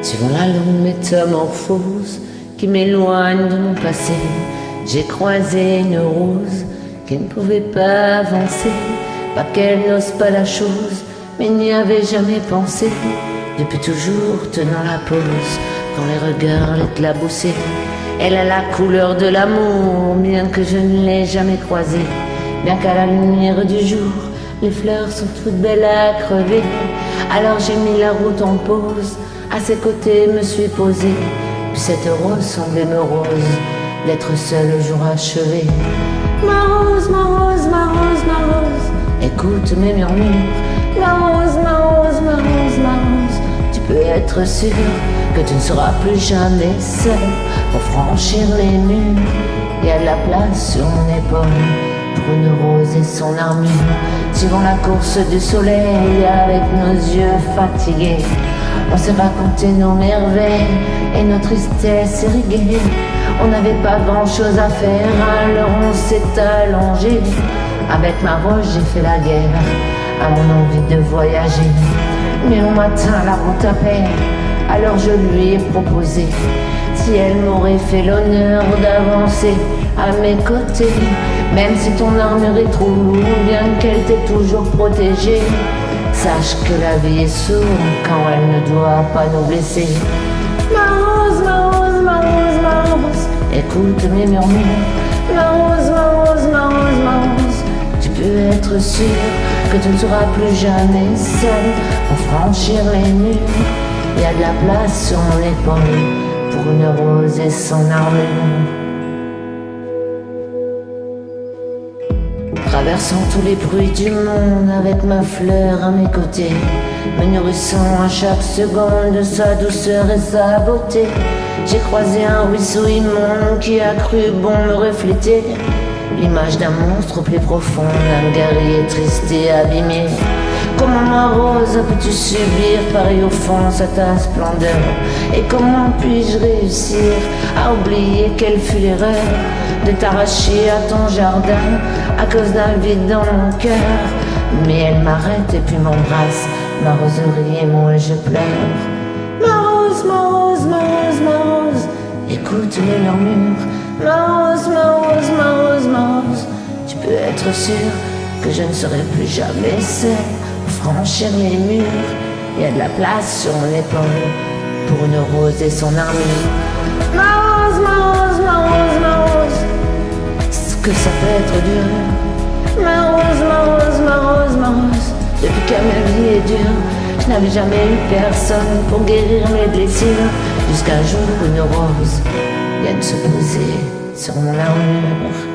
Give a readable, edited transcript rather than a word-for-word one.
Suivant la longue métamorphose qui m'éloigne de mon passé, j'ai croisé une rose qui ne pouvait pas avancer. Pas qu'elle n'ose pas la chose, mais n'y avait jamais pensé. Depuis toujours tenant la pose, quand les regards l'éclaboussaient. Elle a la couleur de l'amour, bien que je ne l'ai jamais croisée. Bien qu'à la lumière du jour, les fleurs sont toutes belles à crever. Alors j'ai mis la route en pause, à ses côtés me suis posé. Puis cette rose semblait me rose, d'être seule au jour achevé. Ma rose, ma rose, ma rose, ma rose, écoute mes murmures. Ma rose, ma rose, ma rose, ma rose, tu peux être sûr que tu ne seras plus jamais seule pour franchir les murs. Il y a de la place sur mon épaule pour une rose et son armure. Suivant la course du soleil avec nos yeux fatigués, on s'est raconté nos merveilles et nos tristesses irriguées. On n'avait pas grand chose à faire, alors on s'est allongé. Avec ma rose j'ai fait la guerre à mon envie de voyager. Mais au matin la route appelle, alors je lui ai proposé si elle m'aurait fait l'honneur d'avancer à mes côtés. Même si ton armure est trop lourde, bien qu'elle t'ait toujours protégée, sache que la vie est sourde quand elle ne doit pas nous blesser. Ma rose, ma rose, ma rose, ma rose, écoute mes murmures. Ma rose, ma rose, ma rose, ma rose, tu peux être sûr que tu ne seras plus jamais seule pour franchir les murs. Il y a de la place sur mon épaule pour une rose et son armure. Traversant tous les bruits du monde avec ma fleur à mes côtés, me nourrissant à chaque seconde de sa douceur et sa beauté. J'ai croisé un ruisseau immonde qui a cru bon me refléter l'image d'un monstre au plus profond, d'un guerrier triste et abîmé. Comment ma rose peux-tu subir pareil offense à ta splendeur? Et comment puis-je réussir à oublier quelle fut l'erreur de t'arracher à ton jardin à cause d'un vide dans mon cœur? Mais elle m'arrête et puis m'embrasse, ma roseraie et moi je pleure. Ma rose, ma rose, ma rose, ma rose, écoute les murmures. Ma rose, ma rose, ma rose, ma rose, tu peux être sûr que je ne serai plus jamais seule pour franchir les murs. Il y a de la place sur mon épaule pour une rose et son armure. Ma rose, ma rose, ma rose, ma rose, ce que ça peut être dur. Ma rose, ma rose, ma rose, ma rose, depuis que ma vie est dure, je n'avais jamais eu personne pour guérir mes blessures. Jusqu'un jour une rose vienne se poser sur mon armure.